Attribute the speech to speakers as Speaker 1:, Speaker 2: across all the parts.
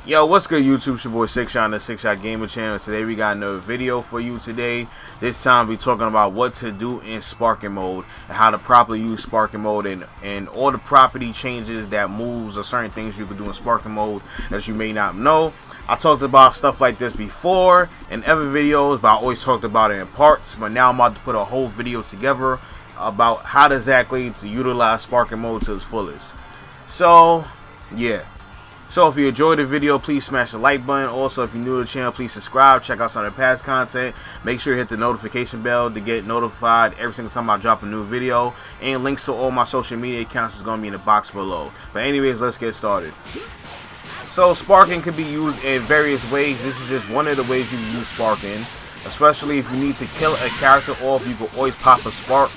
Speaker 1: Yo, what's good YouTube? It's your boy 6Shot on the 6Shot Gamer channel. Today we got another video for you today. This time we're talking about what to do in sparking mode and how to properly use sparking mode and all the property changes that moves or certain things you can do in sparking mode that you may not know. I talked about stuff like this before in other videos, but I always talked about it in parts. But now I'm about to put a whole video together about how exactly to utilize sparking mode to its fullest. So yeah. So if you enjoyed the video, please smash the like button. Also, if you're new to the channel, please subscribe. Check out some of the past content. Make sure you hit the notification bell to get notified every single time I drop a new video. And links to all my social media accounts is going to be in the box below. But anyways, let's get started. So sparking can be used in various ways. This is just one of the ways you can use sparking. Especially if you need to kill a character off, you can always pop a spark.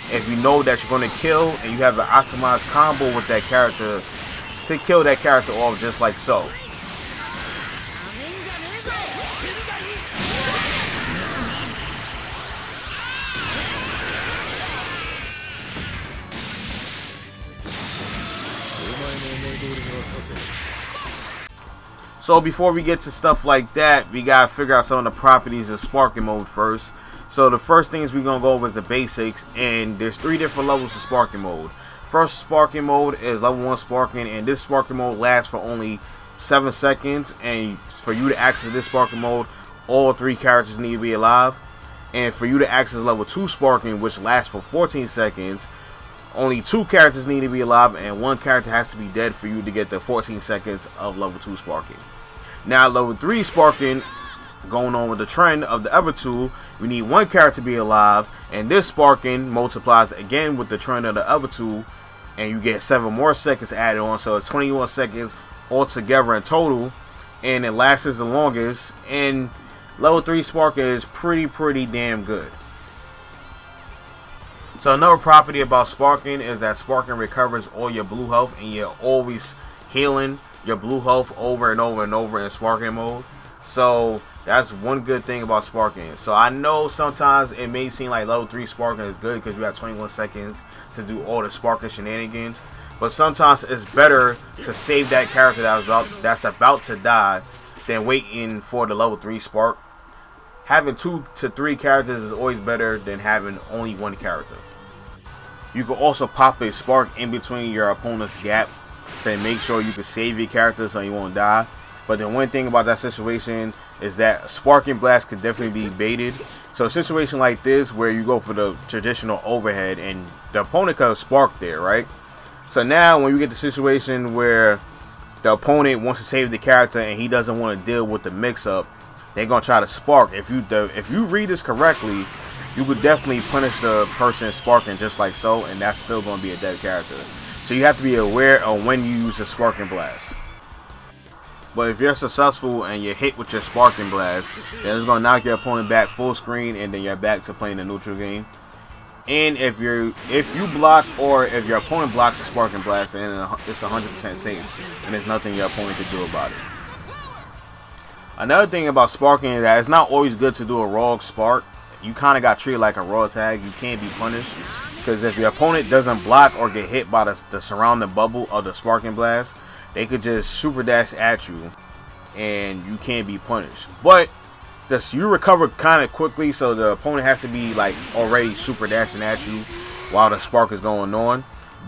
Speaker 1: If you know that you're going to kill and you have an optimized combo with that character, to kill that character off just like so. So before we get to stuff like that, we gotta figure out some of the properties of sparking mode first. So the first things we're gonna go over is the basics, and there's 3 different levels of sparking mode. First sparking mode is level 1 sparking, and this sparking mode lasts for only 7 seconds. And for you to access this sparking mode, all 3 characters need to be alive. And for you to access level 2 sparking, which lasts for 14 seconds, only 2 characters need to be alive, and 1 character has to be dead for you to get the 14 seconds of level 2 sparking. Now level 3 sparking, going on with the trend of the other 2, we need 1 character to be alive, and this sparking multiplies again with the trend of the other 2. And you get 7 more seconds added on, so it's 21 seconds altogether in total, and it lasts the longest. And level 3 sparking is pretty damn good. So another property about sparking is that sparking recovers all your blue health, and you're always healing your blue health over and over and over in sparking mode. So that's one good thing about sparking. So I know sometimes it may seem like level 3 sparking is good because you have 21 seconds to do all the sparking shenanigans, but sometimes it's better to save that character that's about to die than waiting for the level 3 spark. Having 2 to 3 characters is always better than having only 1 character. You can also pop a spark in between your opponent's gap to make sure you can save your character so you won't die. But the one thing about that situation is that sparking blast could definitely be baited. So a situation like this where you go for the traditional overhead and the opponent could spark there, right? So now when you get the situation where the opponent wants to save the character and he doesn't want to deal with the mix-up, they're gonna try to spark. If you read this correctly, you would definitely punish the person sparking just like so, and that's still gonna be a dead character. So you have to be aware of when you use the sparking blast. But if you're successful and you're hit with your sparking blast, then it's gonna knock your opponent back full screen, and then you're back to playing the neutral game. And if you block, or if your opponent blocks the sparking blast, then it's 100% safe, and there's nothing your opponent can do about it. Another thing about sparking is that it's not always good to do a raw spark. You kind of got treated like a raw tag. You can't be punished, because if your opponent doesn't block or get hit by the surrounding bubble of the sparking blast, they could just super dash at you and you can't be punished. But you recover kind of quickly, so the opponent has to be like already super dashing at you while the spark is going on.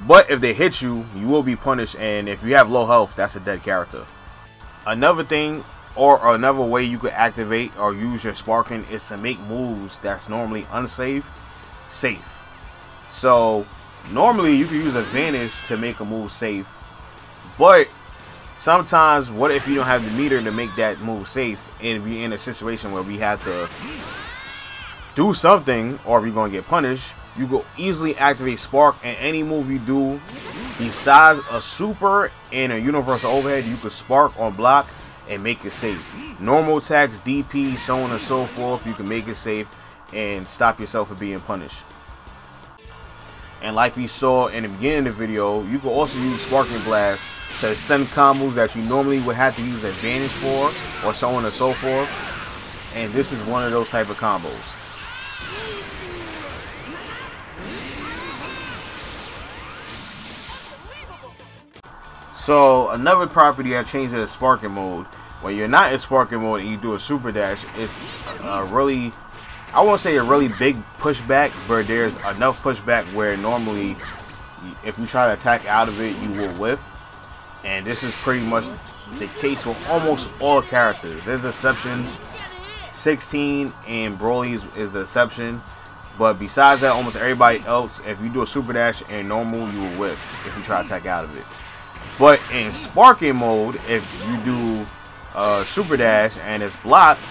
Speaker 1: But if they hit you, you will be punished, and if you have low health, that's a dead character. Another thing, or another way you could activate or use your sparking, is to make moves that's normally unsafe safe. So normally you can use advantage to make a move safe, but sometimes what if you don't have the meter to make that move safe, and we're in a situation where we have to do something or we're going to get punished? You will easily activate spark, and any move you do besides a super and a universal overhead, you can spark or block and make it safe. Normal attacks, DP, so on and so forth, you can make it safe and stop yourself from being punished. And like we saw in the beginning of the video, you can also use sparking blast to extend combos that you normally would have to use advantage for, or so on and so forth. And this is one of those type of combos. So another property that changes in sparking mode, when you're not in sparking mode and you do a super dash, it's really, I won't say a really big pushback, but there's enough pushback where normally if you try to attack out of it, you will whiff. And this is pretty much the case with almost all characters. There's exceptions. 16 and Broly is the exception. But besides that, almost everybody else, if you do a super dash and normal, you will whiff if you try to attack out of it. But in sparking mode, if you do super dash and it's blocked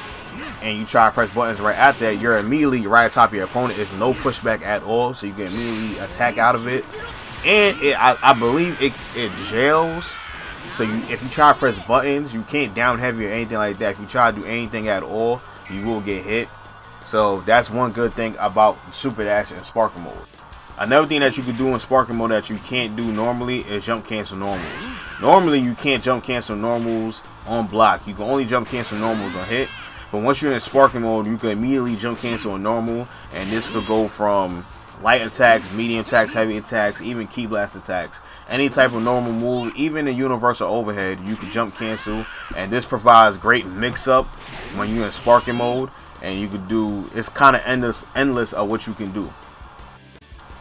Speaker 1: and you try to press buttons right after that, you're immediately right on top of your opponent. There's no pushback at all, so you can immediately attack out of it. And I believe it jails. So if you try to press buttons, you can't down heavy or anything like that. If you try to do anything at all, you will get hit. So that's one good thing about super dash and sparking mode. Another thing that you can do in sparking mode that you can't do normally is jump cancel normals. Normally you can't jump cancel normals on block. You can only jump cancel normals on hit. But once you're in sparking mode, you can immediately jump cancel on normal, and this could go from light attacks, medium attacks, heavy attacks, even key blast attacks. Any type of normal move, even a universal overhead, you can jump cancel, and this provides great mix-up when you're in sparking mode, and you could do, it's kind of endless of what you can do.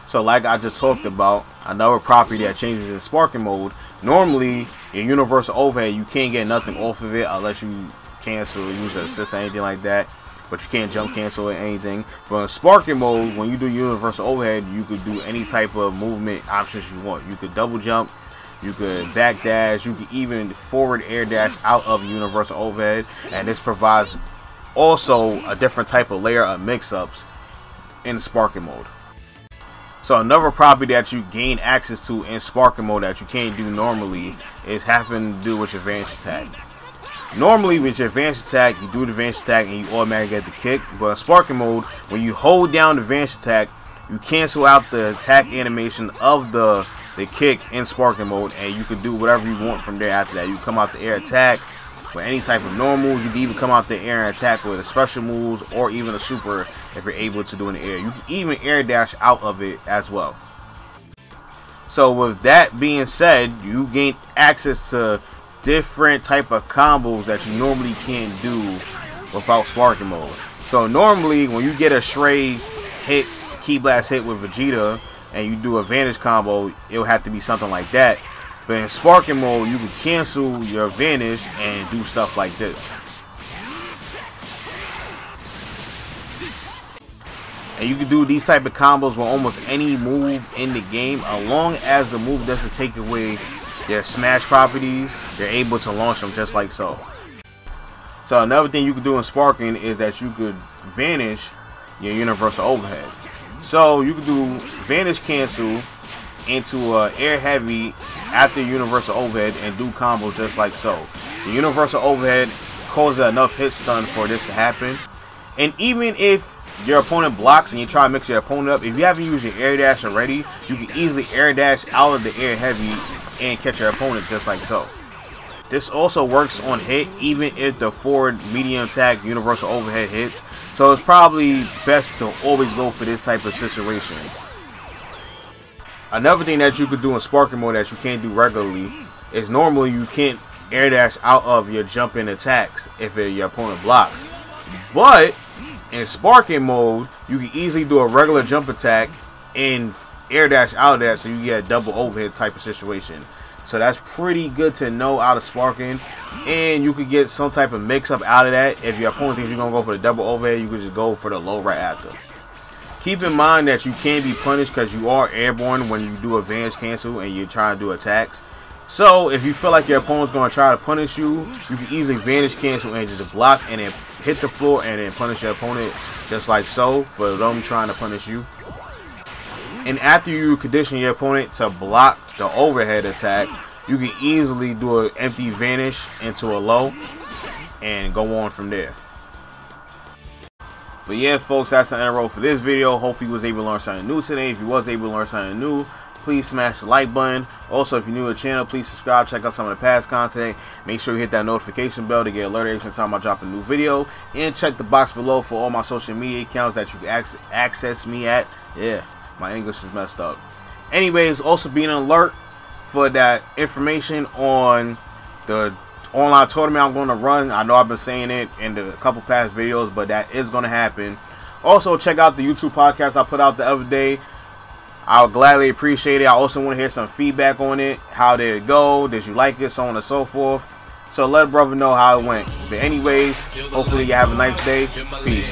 Speaker 1: So like I just talked about, another property that changes in sparking mode, normally in universal overhead, you can't get nothing off of it unless you cancel, use an assist or anything like that. But you can't jump cancel or anything. But in sparking mode, when you do universal overhead, you could do any type of movement options you want. You could double jump, you could back dash, you could even forward air dash out of universal overhead, and this provides also a different type of layer of mix-ups in sparking mode. So another property that you gain access to in sparking mode that you can't do normally is having to do with your advanced attack. Normally with your advanced attack, you do the advanced attack and you automatically get the kick. But in sparking mode, when you hold down the advanced attack, you cancel out the attack animation of the kick in sparking mode, and you can do whatever you want from there after that. You come out the air attack with any type of normals. You can even come out the air and attack with a special moves or even a super if you're able to do in the air. You can even air dash out of it as well. So with that being said, you gain access to different type of combos that you normally can't do without sparking mode. So normally when you get a stray hit, key blast hit with Vegeta and you do a Vanish combo, it'll have to be something like that. But in sparking mode, you can cancel your Vanish and do stuff like this. And you can do these type of combos with almost any move in the game, as long as the move doesn't take away their smash properties. You're able to launch them just like so. So another thing you can do in sparking is that you could vanish your universal overhead. So you can do vanish cancel into air heavy after universal overhead and do combos just like so. The universal overhead causes enough hit stun for this to happen. And even if your opponent blocks and you try to mix your opponent up, if you haven't used your air dash already, you can easily air dash out of the air heavy and catch your opponent just like so. This also works on hit even if the forward medium attack universal overhead hits. So it's probably best to always go for this type of situation. Another thing that you could do in sparking mode that you can't do regularly is normally you can't air dash out of your jumping attacks if your opponent blocks. But in sparking mode, you can easily do a regular jump attack and air dash out of that, so you get a double overhead type of situation. So that's pretty good to know out of sparking, and you could get some type of mix up out of that. If your opponent thinks you're gonna go for the double overhead, you could just go for the low right after. Keep in mind that you can be punished because you are airborne when you do a vanish cancel and you're trying to do attacks. So if you feel like your opponent's gonna try to punish you, you can easily vanish cancel and just block and then hit the floor and then punish your opponent just like so for them trying to punish you. And after you condition your opponent to block the overhead attack, you can easily do an empty vanish into a low and go on from there. But yeah, folks, that's the end roll for this video. Hopefully you was able to learn something new today. If you was able to learn something new, please smash the like button. Also, if you're new to the channel, please subscribe. Check out some of the past content. Make sure you hit that notification bell to get alerted every time I drop a new video. And check the box below for all my social media accounts that you can access me at. Yeah, my English is messed up. Anyways, also be an alert for that information on the online tournament I'm going to run. I know I've been saying it in a couple past videos, but that is going to happen. Also, check out the YouTube podcast I put out the other day. I would gladly appreciate it. I also want to hear some feedback on it. How did it go? Did you like it? So on and so forth. So let a brother know how it went. But anyways, hopefully you have a nice day. Peace.